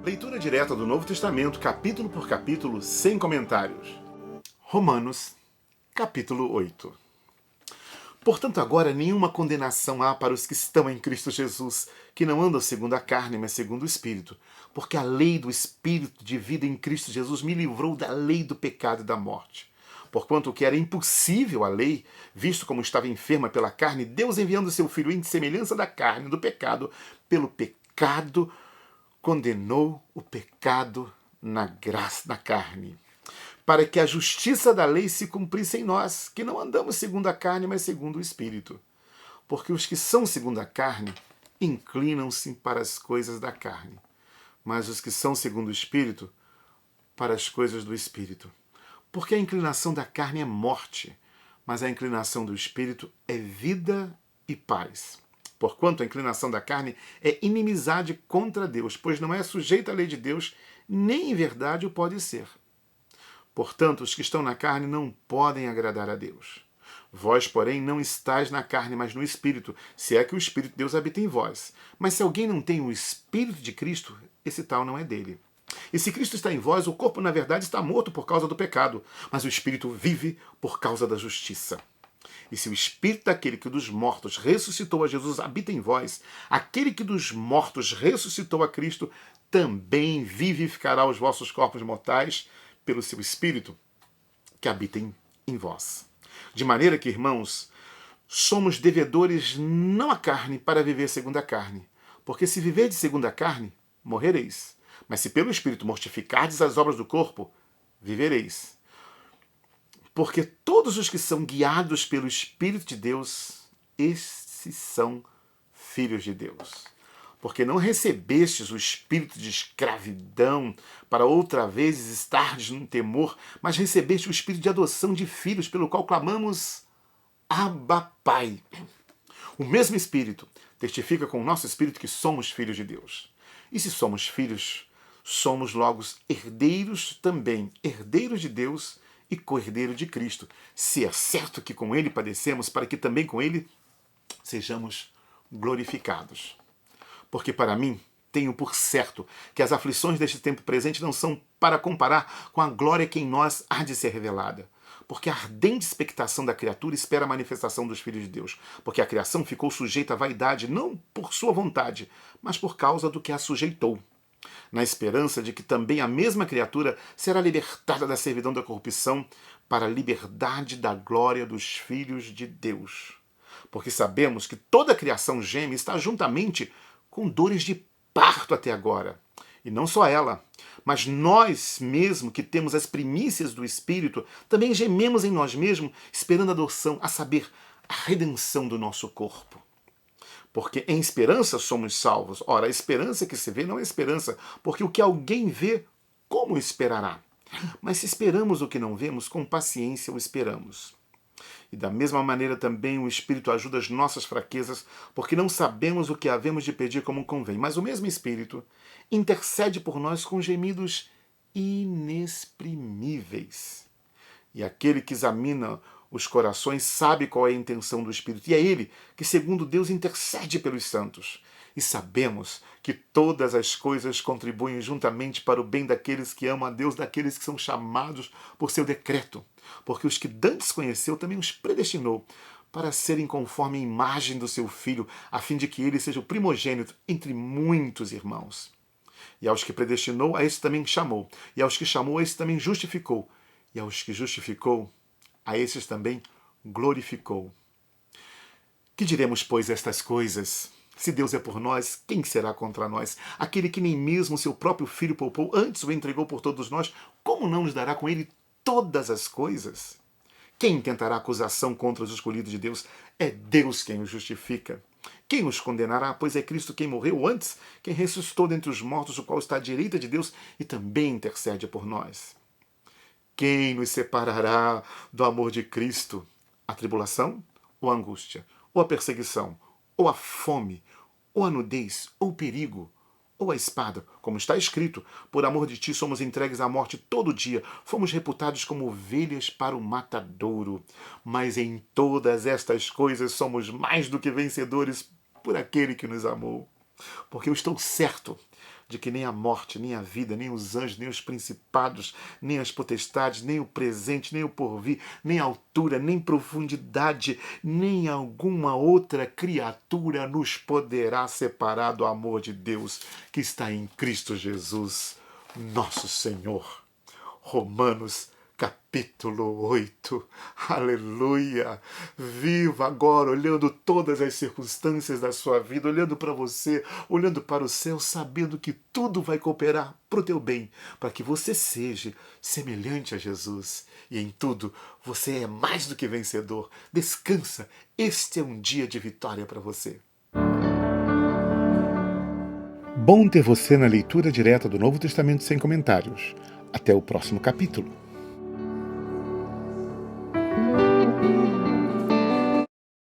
Leitura direta do Novo Testamento, capítulo por capítulo, sem comentários. Romanos, capítulo 8. Portanto, agora nenhuma condenação há para os que estão em Cristo Jesus, que não andam segundo a carne, mas segundo o Espírito. Porque a lei do Espírito de vida em Cristo Jesus me livrou da lei do pecado e da morte. Porquanto o que era impossível à lei, visto como estava enferma pela carne, Deus enviando seu Filho em semelhança da carne, do pecado, pelo pecado, condenou o pecado na carne, para que a justiça da lei se cumprisse em nós, que não andamos segundo a carne, mas segundo o Espírito. Porque os que são segundo a carne inclinam-se para as coisas da carne, mas os que são segundo o Espírito, para as coisas do Espírito. Porque a inclinação da carne é morte, mas a inclinação do Espírito é vida e paz. Porquanto a inclinação da carne é inimizade contra Deus, pois não é sujeita à lei de Deus, nem em verdade o pode ser. Portanto, os que estão na carne não podem agradar a Deus. Vós, porém, não estáis na carne, mas no Espírito, se é que o Espírito de Deus habita em vós. Mas se alguém não tem o Espírito de Cristo, esse tal não é dele. E se Cristo está em vós, o corpo, na verdade, está morto por causa do pecado, mas o Espírito vive por causa da justiça. E se o Espírito daquele que dos mortos ressuscitou a Jesus habita em vós, aquele que dos mortos ressuscitou a Cristo também vivificará os vossos corpos mortais pelo seu Espírito que habita em vós. De maneira que, irmãos, somos devedores não à carne para viver segundo a carne. Porque se viverdes segundo a carne, morrereis. Mas se pelo Espírito mortificardes as obras do corpo, vivereis. Porque todos os que são guiados pelo Espírito de Deus, esses são filhos de Deus. Porque não recebestes o espírito de escravidão para outra vez estardes no temor, mas recebeste o espírito de adoção de filhos, pelo qual clamamos, Abba, Pai. O mesmo Espírito testifica com o nosso espírito que somos filhos de Deus. E se somos filhos, somos logo herdeiros também, herdeiros de Deus e co-herdeiro de Cristo, se é certo que com ele padecemos, para que também com ele sejamos glorificados. Porque para mim, tenho por certo que as aflições deste tempo presente não são para comparar com a glória que em nós há de ser revelada. Porque a ardente expectação da criatura espera a manifestação dos filhos de Deus. Porque a criação ficou sujeita à vaidade, não por sua vontade, mas por causa do que a sujeitou, na esperança de que também a mesma criatura será libertada da servidão da corrupção para a liberdade da glória dos filhos de Deus. Porque sabemos que toda a criação geme e está juntamente com dores de parto até agora. E não só ela, mas nós mesmos que temos as primícias do Espírito, também gememos em nós mesmos, esperando a adoção, a saber, a redenção do nosso corpo. Porque em esperança somos salvos. Ora, a esperança que se vê não é esperança, porque o que alguém vê, como esperará? Mas se esperamos o que não vemos, com paciência o esperamos. E da mesma maneira também o Espírito ajuda as nossas fraquezas, porque não sabemos o que havemos de pedir como convém. Mas o mesmo Espírito intercede por nós com gemidos inexprimíveis. E aquele que examina os corações sabe qual é a intenção do Espírito. E é ele que, segundo Deus, intercede pelos santos. E sabemos que todas as coisas contribuem juntamente para o bem daqueles que amam a Deus, daqueles que são chamados por seu decreto. Porque os que dantes conheceu também os predestinou para serem conforme a imagem do seu Filho, a fim de que ele seja o primogênito entre muitos irmãos. E aos que predestinou, a esse também chamou. E aos que chamou, a esse também justificou. E aos que justificou, a esses também glorificou. Que diremos, pois, estas coisas? Se Deus é por nós, quem será contra nós? Aquele que nem mesmo seu próprio Filho poupou, antes o entregou por todos nós, como não nos dará com ele todas as coisas? Quem tentará acusação contra os escolhidos de Deus? É Deus quem os justifica. Quem os condenará? Pois é Cristo quem morreu antes, quem ressuscitou dentre os mortos, o qual está à direita de Deus e também intercede por nós. Quem nos separará do amor de Cristo? A tribulação ou a angústia? Ou a perseguição? Ou a fome? Ou a nudez? Ou o perigo? Ou a espada? Como está escrito, por amor de ti somos entregues à morte todo dia, fomos reputados como ovelhas para o matadouro. Mas em todas estas coisas somos mais do que vencedores por aquele que nos amou. Porque eu estou certo de que nem a morte, nem a vida, nem os anjos, nem os principados, nem as potestades, nem o presente, nem o porvir, nem a altura, nem profundidade, nem alguma outra criatura nos poderá separar do amor de Deus que está em Cristo Jesus, nosso Senhor. Romanos capítulo 8. Aleluia! Viva agora, olhando todas as circunstâncias da sua vida, olhando para você, olhando para o céu, sabendo que tudo vai cooperar para o teu bem, para que você seja semelhante a Jesus. E em tudo, você é mais do que vencedor. Descansa, este é um dia de vitória para você. Bom ter você na leitura direta do Novo Testamento sem comentários. Até o próximo capítulo.